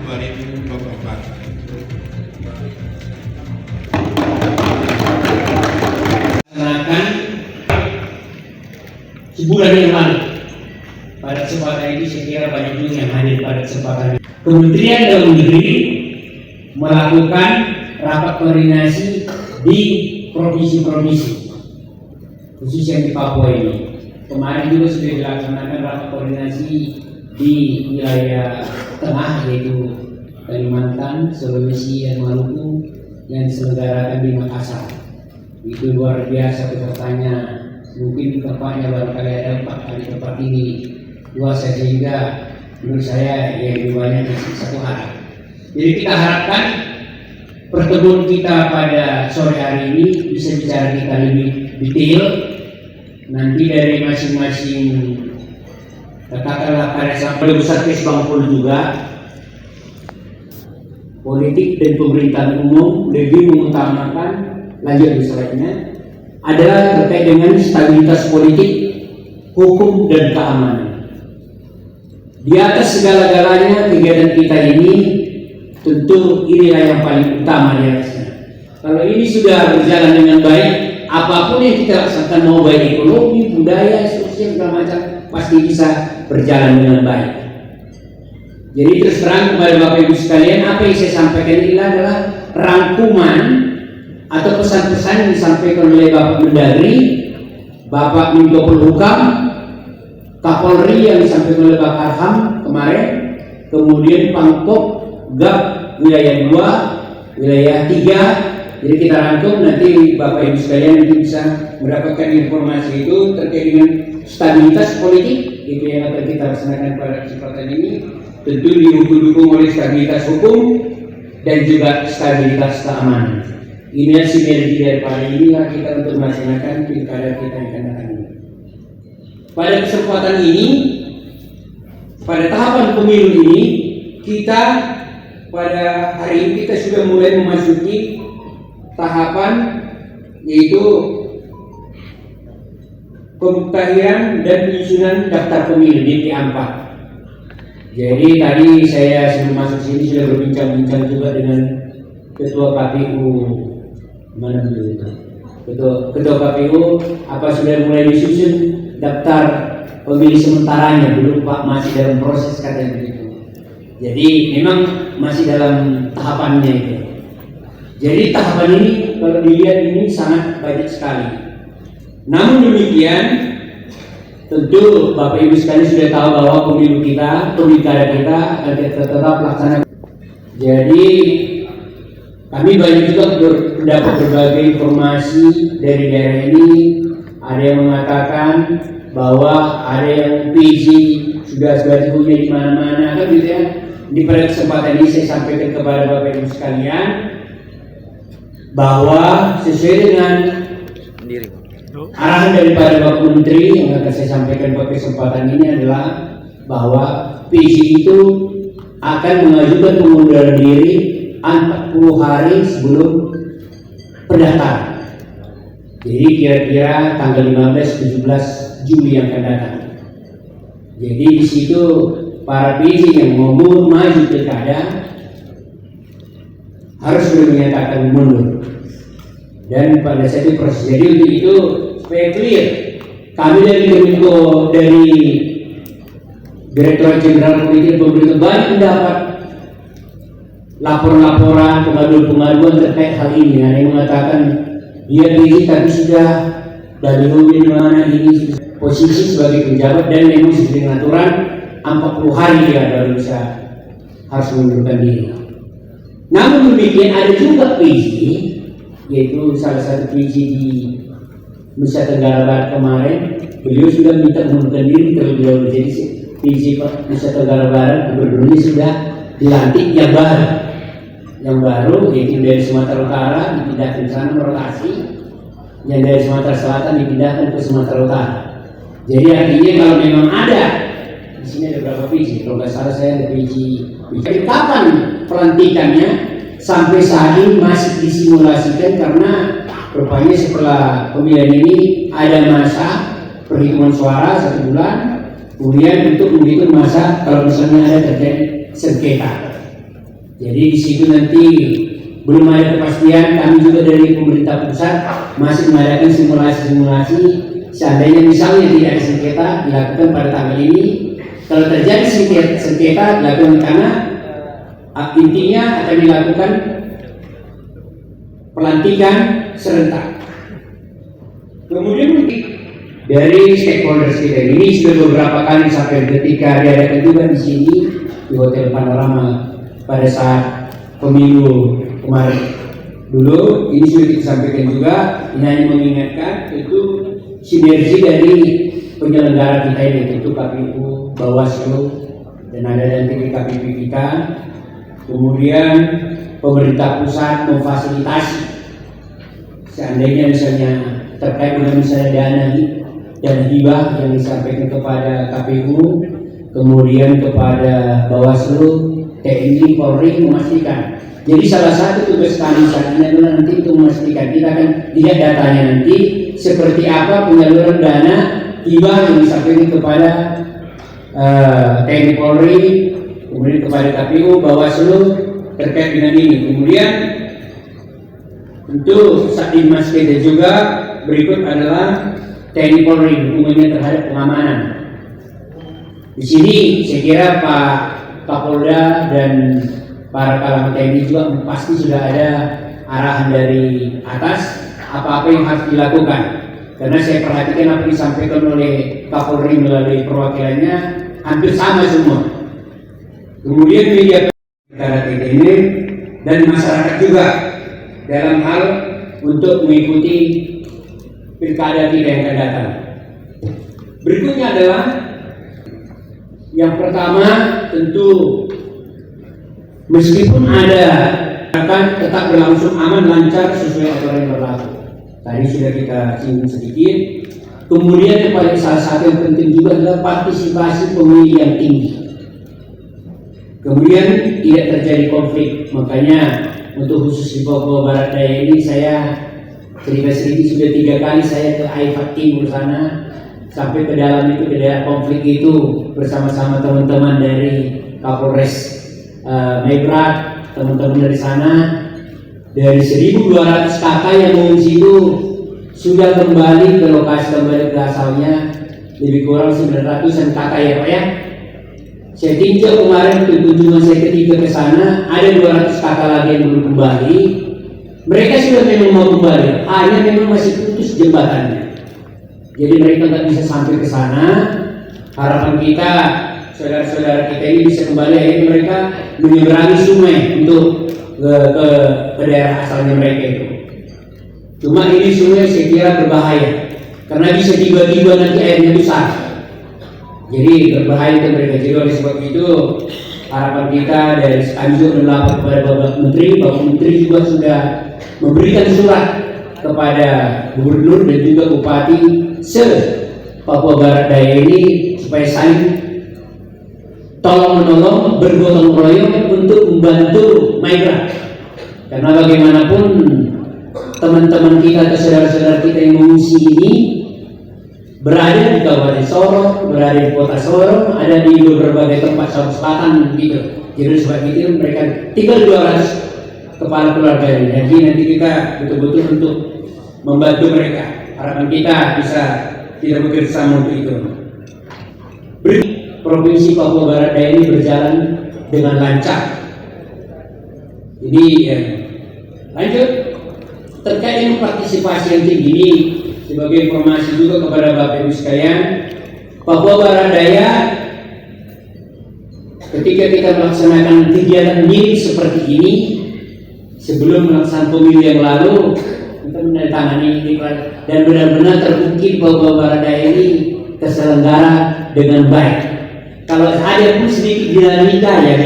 2024. Laksanakan sebulan yang lalu. Pada kesempatan ini saya kira banyak juga yang hadir pada kesempatan ini. Kementerian Dalam Negeri melakukan rapat koordinasi di provinsi-provinsi, khusus yang di Papua ini. Kemarin juga sudah dilaksanakan rapat koordinasi di wilayah tengah, yaitu Kalimantan, Sulawesi, dan Maluku yang diselenggarakan di Makassar. Itu luar biasa pesertanya. Mungkin tempatnya barangkali ada 4 kali tempat ini, 2 saja juga menurut saya yang lebih banyak di 1 hari. Jadi kita harapkan pertemuan kita pada sore hari ini bisa bicara kita lebih detail. Nanti dari masing-masing katakanlah pada sampai besar kes Bangpol juga, politik dan pemerintahan umum lebih mengutamakan lanjut misalnya adalah terkait dengan stabilitas politik, hukum dan keamanan. Di atas segala-galanya kegiatan kita ini tentu inilah yang paling utama di atasnya. Kalau ini sudah berjalan dengan baik, apapun yang kita laksanakan mau baik ekonomi, budaya, sosial segala macam pasti bisa berjalan dengan baik. Jadi terus terang kepada Bapak Ibu sekalian, apa yang saya sampaikan ini adalah rangkuman atau pesan-pesan yang disampaikan oleh Bapak Mendagri, Bapak Menko Polhukam, Kapolri yang disampaikan oleh Pak Arham kemarin, kemudian Pangkop Gap wilayah 2, wilayah 3. Jadi kita rangkum, nanti Bapak Ibu sekalian nanti bisa mendapatkan informasi itu terkait dengan stabilitas politik, itu yang akan kita laksanakan pada kesempatan ini. Tentu didukung oleh stabilitas hukum dan juga stabilitas keamanan. Inilah sinergi daripada inilah kita untuk melaksanakan pilkada kita yang akan datang ini. Pada kesempatan ini, pada tahapan pemilu ini, kita pada hari ini kita sudah mulai memasuki tahapan yaitu pemutahiran dan penyusunan daftar pemilih DP4. Jadi tadi saya sebelum masuk sini sudah berbincang-bincang juga dengan Ketua KPU, mana dulu itu? Ketua KPU, apa sudah mulai disusun daftar pemilih sementaranya? Belum Pak, masih dalam proses katanya begitu. Jadi memang masih dalam tahapannya itu. Jadi tahapan ini kalau dilihat ini sangat banyak sekali. Namun demikian, tentu Bapak Ibu sekalian sudah tahu bahwa pemilu kita, pilkada kita akan tetap laksanakan. Jadi kami banyak juga mendapat berbagai informasi dari daerah ini. Ada yang mengatakan bahwa ada yang PJ sudah punya di mana-mana, kan gitu ya. Di pada kesempatan ini saya sampaikan kepada Bapak Ibu sekalian bahwa sesuai dengan arahan daripada Bapak Menteri yang akan saya sampaikan pada kesempatan ini adalah bahwa PJ itu akan mengajukan pengunduran diri 40 hari sebelum pendaftaran. Jadi kira-kira tanggal 15-17 Juli yang akan datang. Jadi di situ para PJ yang mau maju pilkada harus sudah menyatakan mundur. Dan pada saat itu proses. Jadi untuk itu supaya clear, kami dari Kominfo, dari Direktorat Jenderal Politik Pemerintah banyak mendapat laporan-laporan, pengaduan-pengaduan terkait hal ini. Ada yang mengatakan dia PJ tapi sudah dari di mana ini posisi sebagai penjabat dan memang sesuai dengan aturan 40 hari dia baru bisa harus mengundurkan diri. Namun demikian ada juga PJ, yaitu salah satu PJ di Nusa Tenggara Barat kemarin, beliau sudah minta mengundurkan diri terlebih dahulu. Jadi PJ Nusa Tenggara Barat gubernurnya sudah dilantik yang baru yaitu dari Sumatera Utara dipindahkan ke sana merotasi, yang dari Sumatera Selatan dipindahkan ke Sumatera Utara. Jadi artinya kalau memang ada di sini ada berapa PJ? Kalau nggak salah saya ada PJ. Jadi kapan pelantikannya? Sampai saat ini masih disimulasikan karena rupanya setelah pemilihan ini ada masa perhitungan suara 1 bulan, kemudian untuk menghitung masa kalau misalnya ada terjadi sengketa. Jadi di situ nanti belum ada kepastian. Kami juga dari pemerintah pusat masih mengadakan simulasi-simulasi. Seandainya misalnya tidak ada sengketa dilakukan pada tanggal ini, kalau terjadi sengketa dilakukan karena intinya akan dilakukan pelantikan serentak. Kemudian dari stakeholders kita ini sudah beberapa kali sampai ketika diadakan juga di sini di Hotel Panorama pada saat pemilu kemarin dulu. Ini sudah kita sampaikan juga. Ini hanya mengingatkan itu sinergi dari penyelenggara kita ini, tentu KPU, Bawaslu, dan ada nanti KPP kita. Kemudian pemerintah pusat memfasilitasi seandainya misalnya terkait dengan misalnya dana dan hibah yang disampaikan kepada KPU, kemudian kepada Bawaslu, TNI, Polri memastikan. Jadi salah satu tugas kami saat ini adalah nanti untuk memastikan, kita akan lihat datanya nanti seperti apa penyaluran dana hibah yang disampaikan kepada TNI, Polri, kemudian kepada KPU, Bawaslu terkait dengan ini. Kemudian tentu saat ini Mas kita juga berikut adalah TNI Polri dukungannya terhadap pengamanan. Di sini saya kira Pak Kapolda dan para kalangan TNI juga pasti sudah ada arahan dari atas apa-apa yang harus dilakukan. Karena saya perhatikan apa yang disampaikan oleh Kapolri melalui perwakilannya hampir sama semua. Kemudian media negara kita ini dan masyarakat juga dalam hal untuk mengikuti pilkada kita yang akan datang. Berikutnya adalah yang pertama, tentu meskipun ada akan tetap berlangsung aman lancar sesuai aturan yang berlaku. Tadi sudah kita singgung sedikit. Kemudian yang paling salah satu yang penting juga adalah partisipasi pemilih yang tinggi. Kemudian tidak terjadi konflik. Makanya untuk khusus di Papua Barat Daya ini saya cerita sedikit, sudah 3 kali saya ke Aifat Timur sana, sampai ke dalam itu, ke daerah konflik itu bersama-sama teman-teman dari Kapolres Mebrak, teman-teman dari sana. Dari 1.200 kakak yang mengungsi itu sudah kembali ke lokasi, kembali ke asalnya lebih kurang 900-an kakak ya Pak ya. Saya tinjau kemarin kunjungan saya ketiga ke sana, ada 200 kakak lagi yang belum kembali. Mereka sudah memang mau kembali, hanya memang masih putus jembatannya. Jadi mereka nggak bisa sampai ke sana. Harapan kita saudara-saudara kita ini bisa kembali, akhirnya mereka menyeberangi sungai untuk ke daerah asalnya mereka itu. Cuma ini sungai saya kira berbahaya karena bisa tiba-tiba nanti airnya besar. Jadi berbahaya untuk mereka. Jadi oleh sebab itu harapan kita dari Anjur dan lapor kepada Bapak Menteri juga sudah memberikan surat kepada Gubernur dan juga Bupati se-Papua Barat Daya ini supaya saling tolong-menolong, bergotong royong untuk membantu Maigra. Karena bagaimanapun teman-teman kita atau saudara-saudara kita yang mengungsi ini berada di Kabupaten Sorong, berada di Kota Sorong, ada di berbagai tempat Sorong Selatan gitu. Jadi sebab itu mereka tinggal 200 kepala keluarga ini. Jadi nanti kita betul-betul untuk membantu mereka. Harapan kita bisa tidak bekerja sama untuk itu. Provinsi Papua Barat Daya ini berjalan dengan lancar. Ini ya. Lanjut terkait dengan partisipasi yang tinggi ini, sebagai informasi juga kepada Bapak Ibu sekalian, Papua Barat Daya ketika kita melaksanakan kegiatan mirip seperti ini sebelum melaksanakan pemilu yang lalu, kita menandatangani dan benar-benar terbukti Papua Barat Daya ini terselenggara dengan baik. Kalau ada pun sedikit dinamika ya